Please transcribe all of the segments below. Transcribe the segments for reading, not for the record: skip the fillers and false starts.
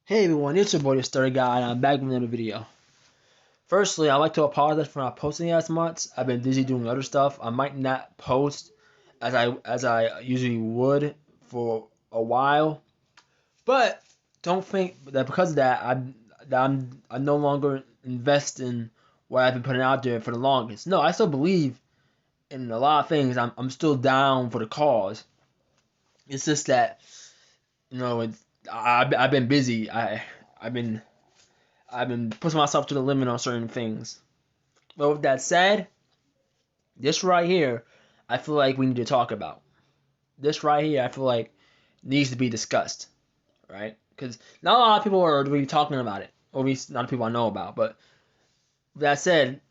Hey everyone, it's your boy the Story Guy, and I'm back with another video. Firstly, I'd like to apologize for not posting as much. I've been busy doing other stuff. I might not post as I usually would for a while, but don't think that because of that I no longer invest in what I've been putting out there for the longest. No, I still believe in a lot of things. I'm still down for the cause. It's just that I've been busy. I've been I've been pushing myself to the limit on certain things. But with that said, this right here, I feel like we need to talk about. This right here, I feel like needs to be discussed, right? Because not a lot of people are really talking about it, or at least not the people I know about. But with that said,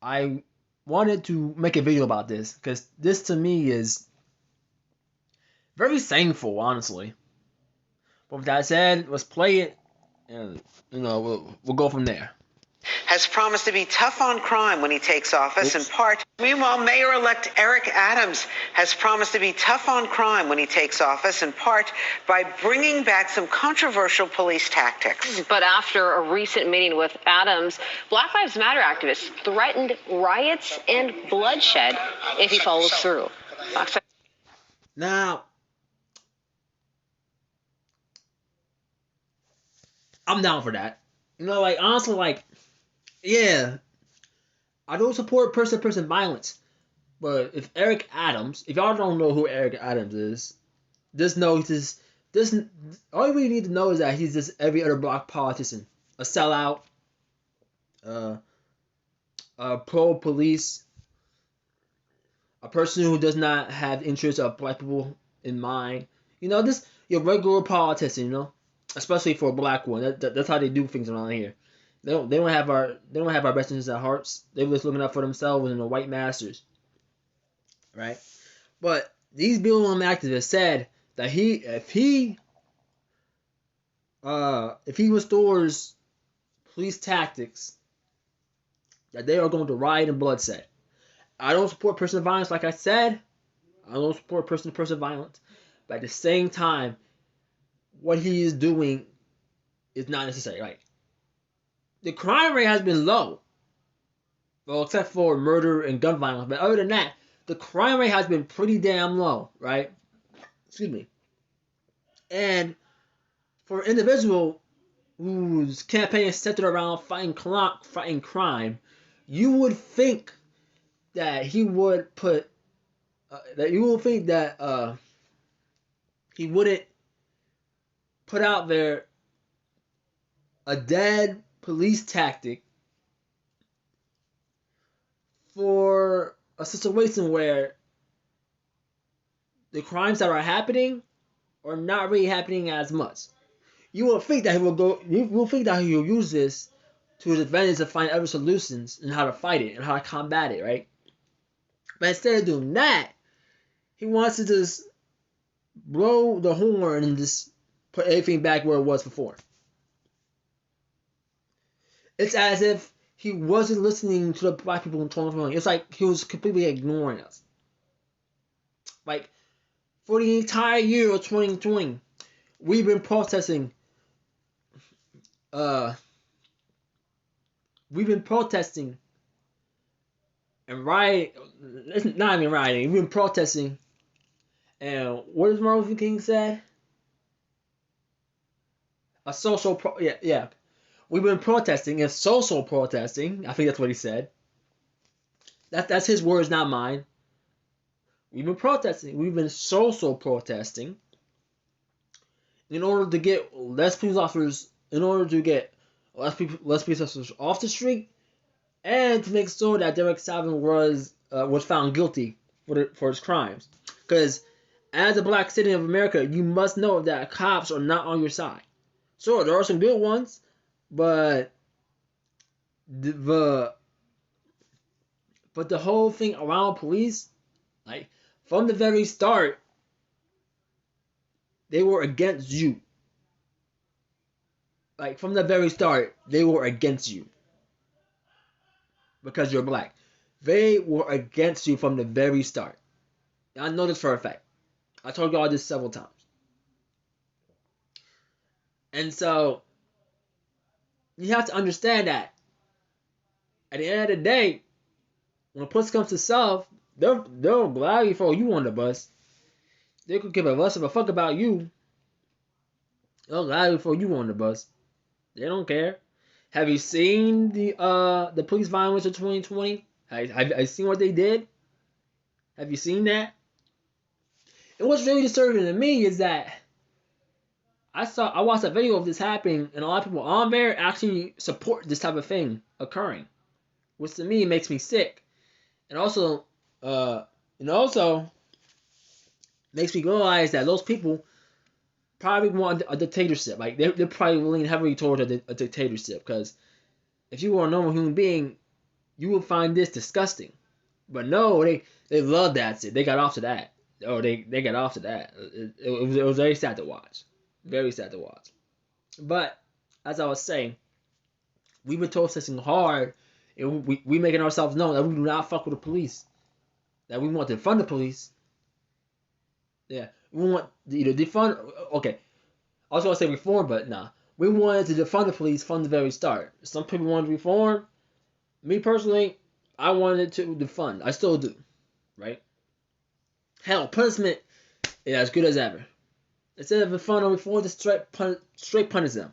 I wanted to make a video about this because this to me is very shameful, honestly. But with that said, let's play it, and we'll go from there. Has promised to be tough on crime when he takes office, in part. Meanwhile, Mayor-elect Eric Adams has promised to be tough on crime when he takes office, in part by bringing back some controversial police tactics. But after a recent meeting with Adams, Black Lives Matter activists threatened riots and bloodshed if he follows through. Now, I'm down for that. Honestly, yeah, I don't support person-to-person violence, but if y'all don't know who Eric Adams is, just know all you really need to know is that he's just every other black politician, a sellout, a pro-police, a person who does not have interests of black people in mind. Just your regular politician, especially for a black one. That's how they do things around here. They don't have our best interests at hearts. They're just looking out for themselves and the white masters, right? But these BLM activists said that if he restores police tactics, that they are going to riot and bloodshed. I don't support personal violence, like I said. I don't support person-to-person violence, but at the same time, what he is doing is not necessary, right? The crime rate has been low. Well, except for murder and gun violence. But other than that, the crime rate has been pretty damn low, right? Excuse me. And for an individual whose campaign is centered around fighting crime, you would think that he would put... he wouldn't put out there a dead police tactic for a situation where the crimes that are happening are not really happening as much. You will think that he will use this to his advantage to find other solutions and how to fight it and how to combat it, right? But instead of doing that, he wants to just blow the horn and just put everything back where it was before. It's as if he wasn't listening to the black people in 2020. It's like he was completely ignoring us. Like, for the entire year of 2020, we've been protesting. And rioting. It's not even rioting. We've been protesting. And what does Martin Luther King say? Yeah. We've been protesting and social protesting. I think that's what he said. That's his words, not mine. We've been protesting. We've been social protesting in order to get less police officers. In order to get less police officers off the street, and to make sure that Derek Chauvin was found guilty for his crimes. Because as a black citizen of America, you must know that cops are not on your side. Sure, there are some good ones. But the whole thing around police, like from the very start, they were against you. Like from the very start, they were against you because you're black. They were against you from the very start. I know this for a fact. I told y'all this several times. And so you have to understand that at the end of the day, when push comes to shove, they'll gladly throw you on the bus. They could give a less of a fuck about you. They'll gladly throw you on the bus. They don't care. Have you seen the police violence of 2020? Have you seen what they did? Have you seen that? And what's really disturbing to me is that I watched a video of this happening, and a lot of people on there actually support this type of thing occurring, which to me makes me sick, and also makes me realize that those people probably want a dictatorship. Like they're probably leaning heavily toward a dictatorship, because if you were a normal human being, you would find this disgusting. But no, they love that shit. They got off to that. Oh, they got off to that. It was very sad to watch. Very sad to watch. But as I was saying, we've been protesting hard, and we making ourselves known that we do not fuck with the police. That we want to defund the police. Yeah, we want to defund. Okay, I was gonna say reform, but nah. We wanted to defund the police from the very start. Some people wanted to reform. Me personally, I wanted to defund. I still do, right? Hell, punishment is as good as ever. Instead of defund or reform, just straight punish them.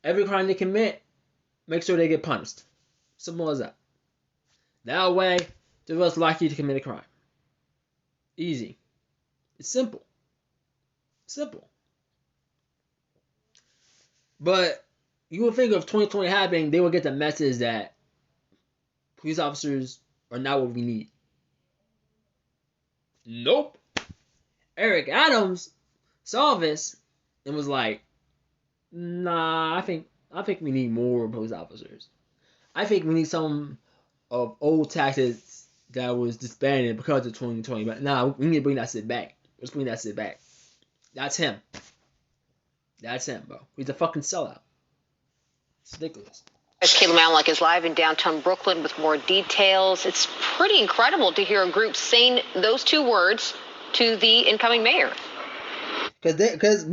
Every crime they commit, make sure they get punished. Simple as that. That way, they're less likely to commit a crime. Easy. It's simple. Simple. But you would think of 2020 happening, they would get the message that police officers are not what we need. Nope. Eric Adams saw this and was like, nah, I think we need more police officers. I think we need some of old tactics that was disbanded because of 2020. But nah, we need to bring that shit back. Let's bring that shit back. That's him. That's him, bro. He's a fucking sellout. It's ridiculous. Kayla Malik is live in downtown Brooklyn with more details. It's pretty incredible to hear a group saying those two words to the incoming mayor. Because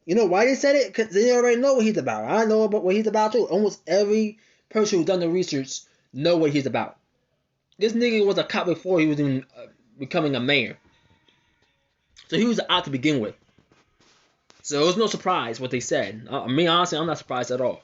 you know why they said it? Because they already know what he's about. I know about what he's about too. Almost every person who's done the research know what he's about. This nigga was a cop before he was even becoming a mayor. So he was out to begin with. So it was no surprise what they said. Me, honestly, I'm not surprised at all.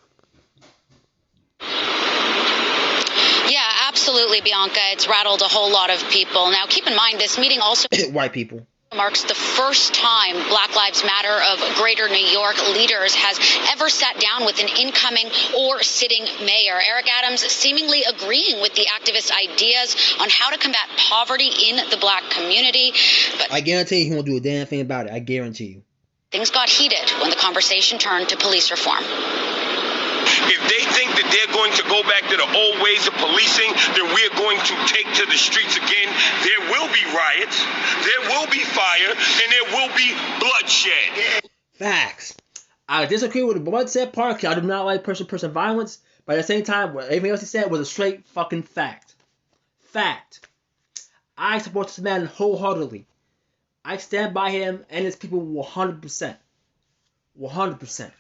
Yeah, absolutely, Bianca. It's rattled a whole lot of people. Now, keep in mind, this meeting also white people marks the first time Black Lives Matter of Greater New York leaders has ever sat down with an incoming or sitting mayor. Eric Adams seemingly agreeing with the activist ideas on how to combat poverty in the Black community. But I guarantee you he won't do a damn thing about it. I guarantee you. Things got heated when the conversation turned to police reform. If they think that they're going to go back to the old ways of policing, then we're going to take to the streets again. There will be riots, there will be fire, and there will be bloodshed. Facts. I disagree with the bloodshed part, because I do not like person-to-person violence, but at the same time, everything else he said was a straight fucking fact. Fact. I support this man wholeheartedly. I stand by him and his people 100%. 100%.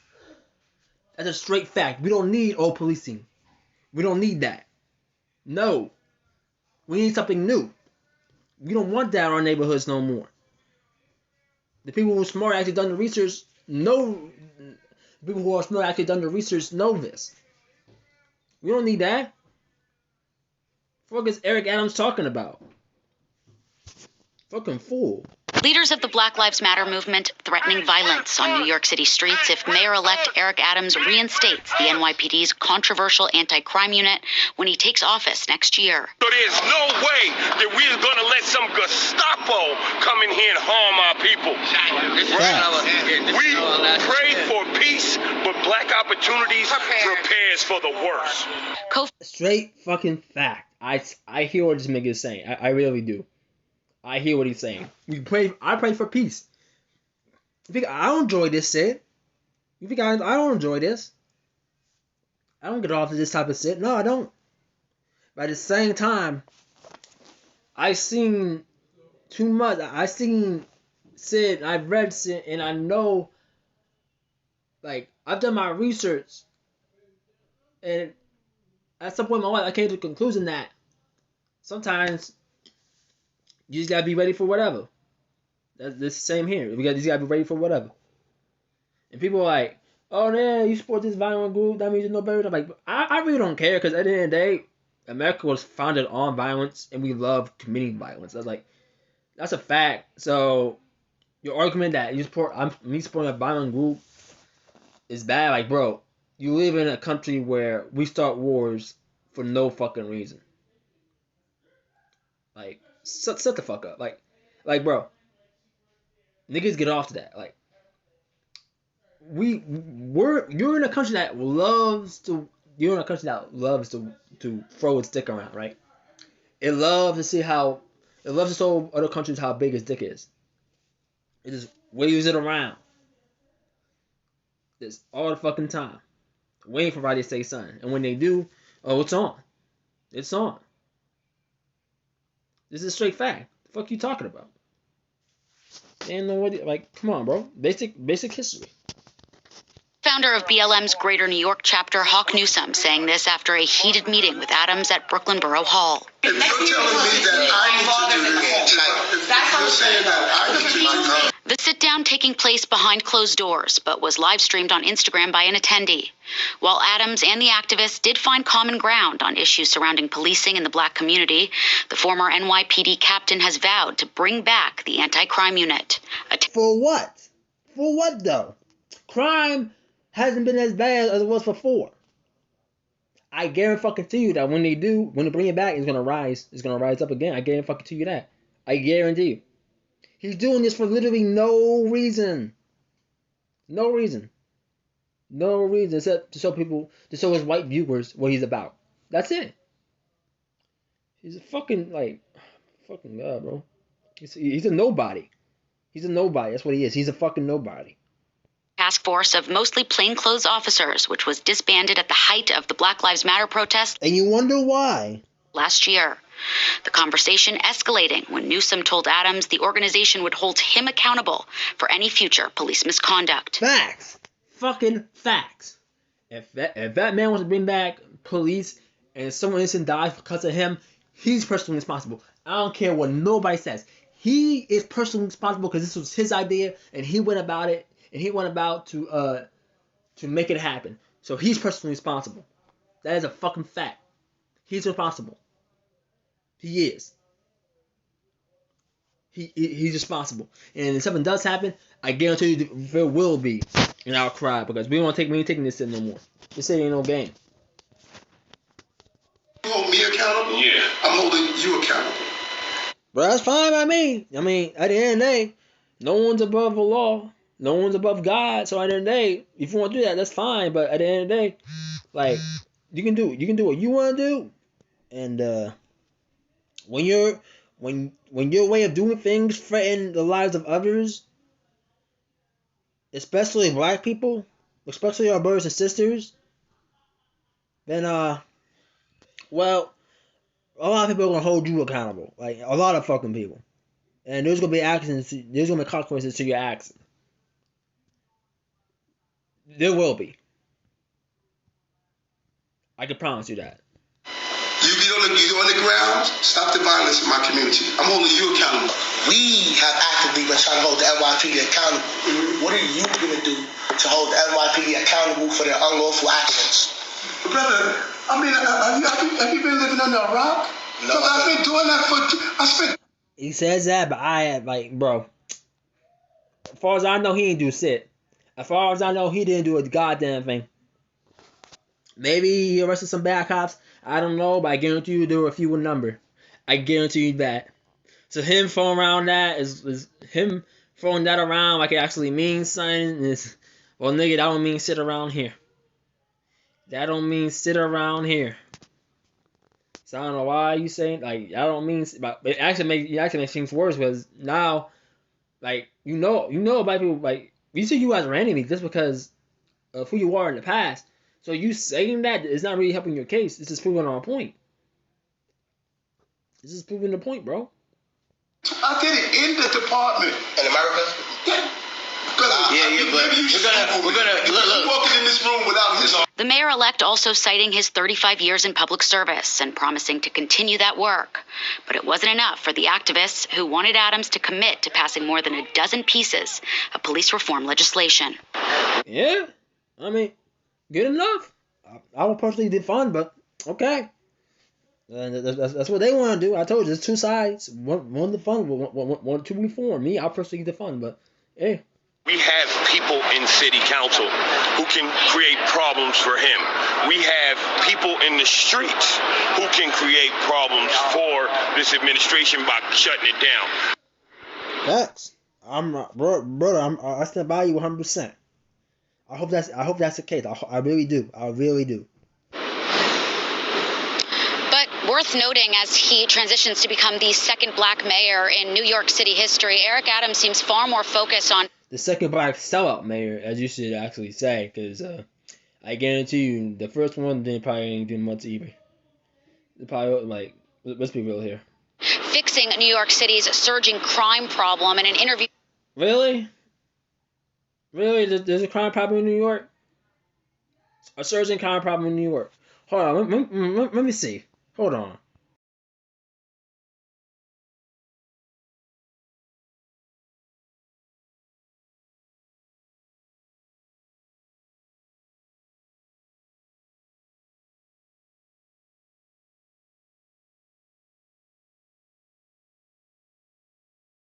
That's a straight fact. We don't need old policing. We don't need that. No. We need something new. We don't want that in our neighborhoods no more. The people who are smart actually done the research know. The people who are smart actually done the research know this. We don't need that. What is Eric Adams talking about? Fucking fool. Leaders of the Black Lives Matter movement threatening violence on New York City streets if Mayor-elect Eric Adams reinstates the NYPD's controversial anti-crime unit when he takes office next year. So there's no way that we're going to let some Gestapo come in here and harm our people. We pray for peace, but Black opportunities prepares for the worst. Straight fucking fact. I hear what this nigga is saying. I really do. I hear what he's saying. I pray for peace. You think I don't enjoy this shit? You think I don't enjoy this? I don't get off of this type of shit. No, I don't. But at the same time, I've seen too much. I've seen shit, I've read shit, and I know Like, I've done my research, and at some point in my life, I came to the conclusion that sometimes you just gotta be ready for whatever. That's the same here. You gotta be ready for whatever. And people are like, oh, man, you support this violent group, that means you're no better. I'm like, I really don't care, because at the end of the day, America was founded on violence, and we love committing violence. That's a fact. So, your argument that me supporting a violent group is bad, like, bro, you live in a country where we start wars for no fucking reason. Like, shut the fuck up. Like, bro, niggas get off to that. Like, you're in a country that loves to throw its dick around, right? It loves to show other countries how big its dick is. It just waves it around. Just all the fucking time. Waiting for everybody to say something. And when they do, oh, it's on. It's on. This is a straight fact. The fuck you talking about? Ain't no way, like, come on, bro. Basic history. Founder of BLM's Greater New York chapter, Hawk Newsome, saying this after a heated meeting with Adams at Brooklyn Borough Hall. If you're telling me that I need to do this, if you're saying that I need to do the sit-down taking place behind closed doors, but was live-streamed on Instagram by an attendee. While Adams and the activists did find common ground on issues surrounding policing in the black community, the former NYPD captain has vowed to bring back the anti-crime unit. For what? For what, though? Crime hasn't been as bad as it was before. I guarantee you that when they bring it back, it's gonna rise. It's gonna rise up again. I guarantee you that. I guarantee you. He's doing this for literally no reason. No reason. No reason except to show his white viewers what he's about. That's it. He's a fucking god, bro. He's a nobody. He's a nobody. That's what he is. He's a fucking nobody. Task force of mostly plainclothes officers, which was disbanded at the height of the Black Lives Matter protests. And you wonder why? Last year. The conversation escalating when Newsome told Adams the organization would hold him accountable for any future police misconduct. Facts. Fucking facts. If that man wants to bring back police and someone innocent dies because of him, he's personally responsible. I don't care what nobody says. He is personally responsible because this was his idea and he went about it and he went about to make it happen. So he's personally responsible. That is a fucking fact. He's responsible. He is. He's responsible. And if something does happen, I guarantee you there will be an outcry because we ain't taking this shit no more. This shit ain't no game. You hold me accountable? Yeah. I'm holding you accountable. But that's fine by me. I mean, at the end of the day, no one's above the law. No one's above God. So at the end of the day, if you want to do that, that's fine. But at the end of the day, like, you can do what you want to do. And when your way of doing things threaten the lives of others, especially black people, especially our brothers and sisters, then well, a lot of people are gonna hold you accountable. Like a lot of fucking people. And there's gonna be consequences to your actions. There will be. I can promise you that. You on the ground, stop the violence in my community. I'm holding you accountable. We have actively been trying to hold the NYPD accountable. Mm-hmm. What are you going to do to hold the NYPD accountable for their unlawful actions? Brother, I mean, have you been living under a rock? No. I've been doing that He says that, but bro. As far as I know, he didn't do shit. As far as I know, he didn't do a goddamn thing. Maybe he arrested some bad cops. I don't know, but I guarantee you there were a few in number. I guarantee you that. So him throwing around that is him throwing that around like it actually means something. Well, nigga, that don't mean sit around here. That don't mean sit around here. So I don't know why you saying like I don't mean, but it actually makes things worse because now, like you know about people like you see you guys are enemies just because of who you are in the past. So you saying that is not really helping your case. This is proving our point. This is proving the point, bro. I did it in the department. In America? Yeah. Look. Walking in this room without his. The mayor-elect also citing his 35 years in public service and promising to continue that work. But it wasn't enough for the activists who wanted Adams to commit to passing more than a dozen pieces of police reform legislation. Yeah, I mean, good enough. I don't personally defund, but okay. That's what they want to do. I told you, there's two sides. One defund, one to reform. Me, I personally defund, but hey. We have people in city council who can create problems for him. We have people in the streets who can create problems for this administration by shutting it down. That's brother. I stand by you 100%. I hope that's the case. I really do. I really do. But worth noting, as he transitions to become the second black mayor in New York City history, Eric Adams seems far more focused on the second black sellout mayor, as you should actually say, because I guarantee you, the first one probably ain't do much either. They probably, let's be real here. Fixing New York City's surging crime problem in an interview. Really? Really? There's a crime problem in New York? A surging crime problem in New York. Hold on, let me see. Hold on.